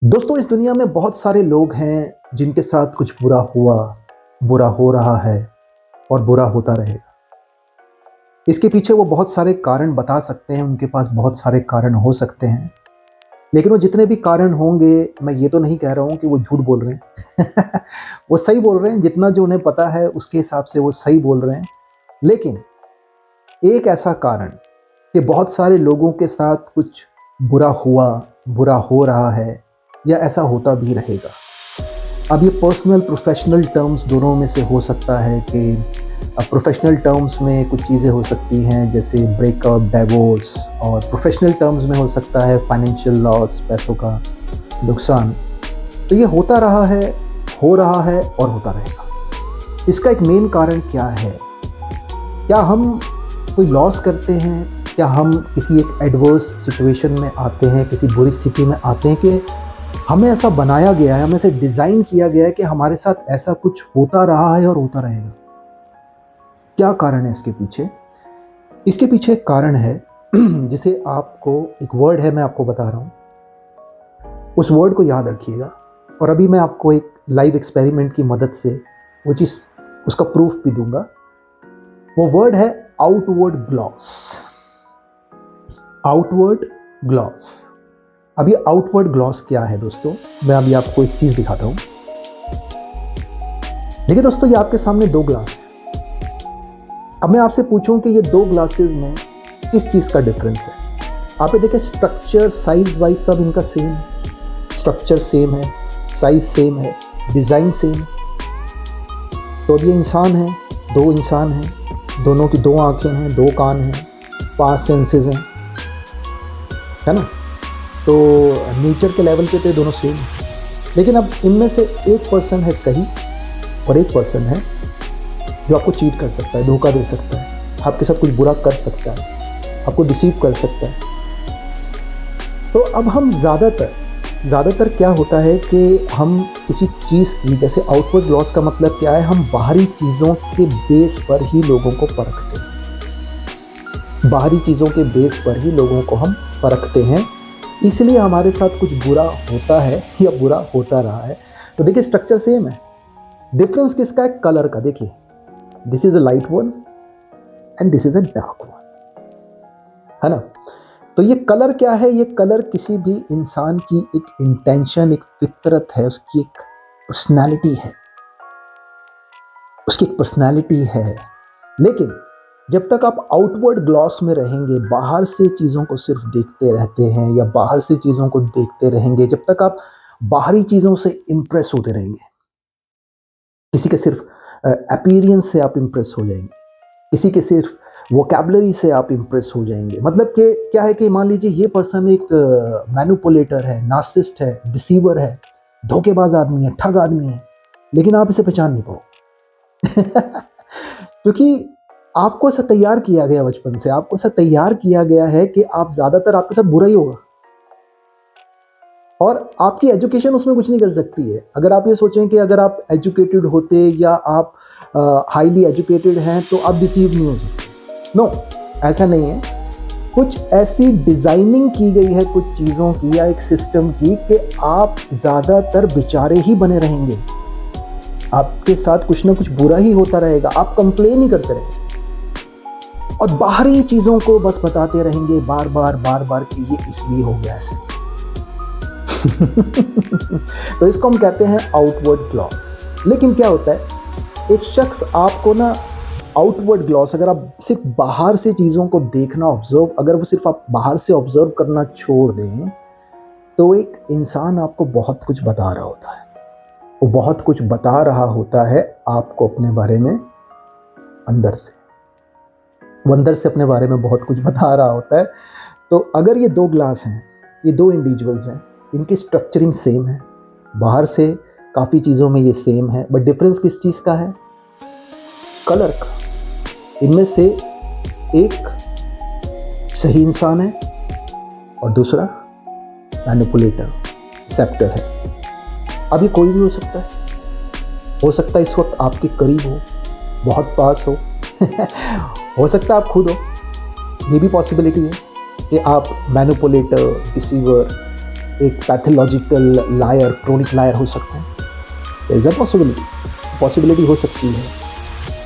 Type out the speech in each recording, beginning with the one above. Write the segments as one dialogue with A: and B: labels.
A: दोस्तों, इस दुनिया में बहुत सारे लोग हैं जिनके साथ कुछ बुरा हुआ, बुरा हो रहा है और बुरा होता रहेगा। इसके पीछे वो बहुत सारे कारण बता सकते हैं, उनके पास बहुत सारे कारण हो सकते हैं। लेकिन वो जितने भी कारण होंगे, मैं ये तो नहीं कह रहा हूँ कि वो झूठ बोल रहे हैं। वो सही बोल रहे हैं, जितना जो उन्हें पता है उसके हिसाब से वो सही बोल रहे हैं। लेकिन एक ऐसा कारण कि बहुत सारे लोगों के साथ कुछ बुरा हुआ, बुरा हो रहा है या ऐसा होता भी रहेगा। अब ये पर्सनल प्रोफेशनल टर्म्स दोनों में से हो सकता है कि प्रोफेशनल टर्म्स में कुछ चीज़ें हो सकती हैं जैसे ब्रेकअप, डिवोर्स, और प्रोफेशनल टर्म्स में हो सकता है फाइनेंशियल लॉस, पैसों का नुकसान। तो ये होता रहा है, हो रहा है और होता रहेगा। इसका एक मेन कारण क्या है? क्या हम कोई लॉस करते हैं? क्या हम किसी एक एडवर्स सिचुएशन में आते हैं, किसी बुरी स्थिति में आते हैं कि हमें ऐसा बनाया गया है, हमें ऐसे डिज़ाइन किया गया है कि हमारे साथ ऐसा कुछ होता रहा है और होता रहेगा? क्या कारण है इसके पीछे? इसके पीछे एक कारण है जिसे आपको, एक वर्ड है, मैं आपको बता रहा हूँ। उस वर्ड को याद रखिएगा और अभी मैं आपको एक लाइव एक्सपेरिमेंट की मदद से वो चीज़, उसका प्रूफ भी दूंगा। वो वर्ड है आउटवर्ड ग्लॉस। Outward gloss. अब ये आउटवर्ड ग्लॉस क्या है दोस्तों? मैं अभी आपको एक चीज़ दिखाता हूँ। देखिए दोस्तों, ये आपके सामने दो ग्लास है। अब मैं आपसे पूछूं कि ये दो ग्लासेस में किस चीज़ का डिफरेंस है? आप ये देखिए, स्ट्रक्चर, साइज वाइज सब इनका सेम है। स्ट्रक्चर सेम है, साइज सेम है, डिज़ाइन सेम है। तो अब ये इंसान है, दो इंसान हैं, दोनों की दो आंखें हैं, दो कान हैं, 5 सेंसेस हैं, है ना? तो नेचर के लेवल पे तो दोनों सेम है। लेकिन अब इनमें से एक पर्सन है सही और एक पर्सन है जो आपको चीट कर सकता है, धोखा दे सकता है, आपके साथ कुछ बुरा कर सकता है, आपको डिसीव कर सकता है। तो अब हम ज़्यादातर क्या होता है कि हम किसी चीज़ की, जैसे आउटवर्ड ग्लॉस का मतलब क्या है, हम बाहरी चीज़ों के बेस पर ही लोगों को परखते हैं। बाहरी चीज़ों के बेस पर ही लोगों को हम परखते हैं, इसलिए हमारे साथ कुछ बुरा होता है या बुरा होता रहा है। तो देखिए, स्ट्रक्चर सेम है, डिफरेंस किसका है? कलर का। देखिए, this is a light one and this is a dark one, है ना? तो ये कलर क्या है? ये कलर किसी भी इंसान की एक इंटेंशन, एक फितरत है, उसकी एक पर्सनैलिटी है, उसकी एक पर्सनैलिटी है। लेकिन जब तक आप आउटवर्ड ग्लॉस में रहेंगे, बाहर से चीज़ों को सिर्फ देखते रहते हैं या बाहर से चीज़ों को देखते रहेंगे, जब तक आप बाहरी चीज़ों से इम्प्रेस होते रहेंगे, किसी के सिर्फ अपीयरेंस से आप इम्प्रेस हो जाएंगे, किसी के सिर्फ वोकैबुलरी से आप इम्प्रेस हो जाएंगे। मतलब कि क्या है कि मान लीजिए ये पर्सन एक मैनिपुलेटर है, नार्सिस्ट है, डिसीवर है, धोखेबाज आदमी है, ठग आदमी है, लेकिन आप इसे पहचान नहीं पाओ। क्योंकि आपको ऐसा तैयार किया गया, बचपन से आपको ऐसा तैयार किया गया है कि आप ज़्यादातर, आपके साथ बुरा ही होगा और आपकी एजुकेशन उसमें कुछ नहीं कर सकती है। अगर आप ये सोचें कि अगर आप एजुकेटेड होते या आप हाईली एजुकेटेड हैं तो आप डिसीव नहीं हो सकते, नो, ऐसा नहीं है। कुछ ऐसी डिज़ाइनिंग की गई है कुछ चीज़ों की या एक सिस्टम की कि आप ज़्यादातर बेचारे ही बने रहेंगे, आपके साथ कुछ ना कुछ बुरा ही होता रहेगा, आप कंप्लेन ही करते रहेंगे और बाहरी चीज़ों को बस बताते रहेंगे बार बार कि ये इसलिए हो गया ऐसे। तो इसको हम कहते हैं आउटवर्ड ग्लॉस। लेकिन क्या होता है, एक शख्स आपको ना, आउटवर्ड ग्लॉस, अगर आप सिर्फ बाहर से चीज़ों को देखना, ऑब्जर्व, अगर वो सिर्फ आप बाहर से ऑब्जर्व करना छोड़ दें, तो एक इंसान आपको बहुत कुछ बता रहा होता है। वो बहुत कुछ बता रहा होता है आपको अपने बारे में, अंदर से, वो अंदर से अपने बारे में बहुत कुछ बता रहा होता है। तो अगर ये दो ग्लास हैं, ये दो इंडिविजुअल्स हैं, इनकी स्ट्रक्चरिंग सेम है, बाहर से काफ़ी चीज़ों में ये सेम है, बट डिफरेंस किस चीज़ का है? कलर का। इनमें से एक सही इंसान है और दूसरा मैनिपुलेटर, सेप्टर है। अब ये कोई भी हो सकता है इस वक्त आपके करीब हो, बहुत पास हो। हो सकता है आप खुद हो, ये भी पॉसिबिलिटी है कि आप मैनिपुलेटर, डिसीवर एक पैथोलॉजिकल लायर, क्रोनिक लायर हो सकते हैं। इज अ पॉसिबिलिटी हो सकती है।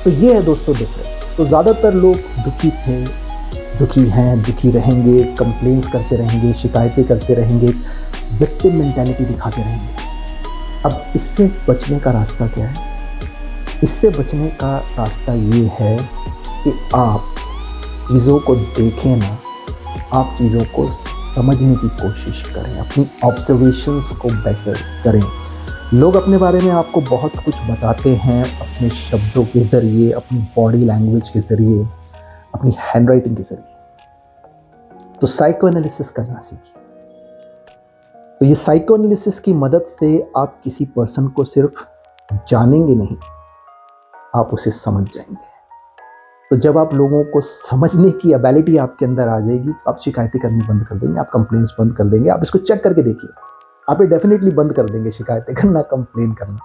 A: तो ये है दोस्तों डिफरेंस। तो ज़्यादातर लोग दुखी थे, दुखी हैं, दुखी रहेंगे, कंप्लेंट्स करते रहेंगे, शिकायतें करते रहेंगे, विक्टिम मेंटालिटी दिखाते रहेंगे। अब इससे बचने का रास्ता क्या है? इससे बचने का रास्ता ये है कि आप चीज़ों को देखें ना, आप चीज़ों को समझने की कोशिश करें, अपनी ऑब्जर्वेशंस को बेटर करें। लोग अपने बारे में आपको बहुत कुछ बताते हैं अपने शब्दों के ज़रिए, अपनी बॉडी लैंग्वेज के ज़रिए, अपनी हैंडराइटिंग के ज़रिए। तो साइको एनालिसिस करना सीखिए। तो ये साइको एनालिसिस की मदद से आप किसी पर्सन को सिर्फ जानेंगे नहीं, आप उसे समझ जाएंगे। तो जब आप लोगों को समझने की एबिलिटी आपके अंदर आ जाएगी, तो आप शिकायतें करनी बंद कर देंगे, आप कंप्लेंट्स बंद कर देंगे। आप इसको चेक करके देखिए, आप ये डेफिनेटली बंद कर देंगे शिकायतें करना, कंप्लेन करना।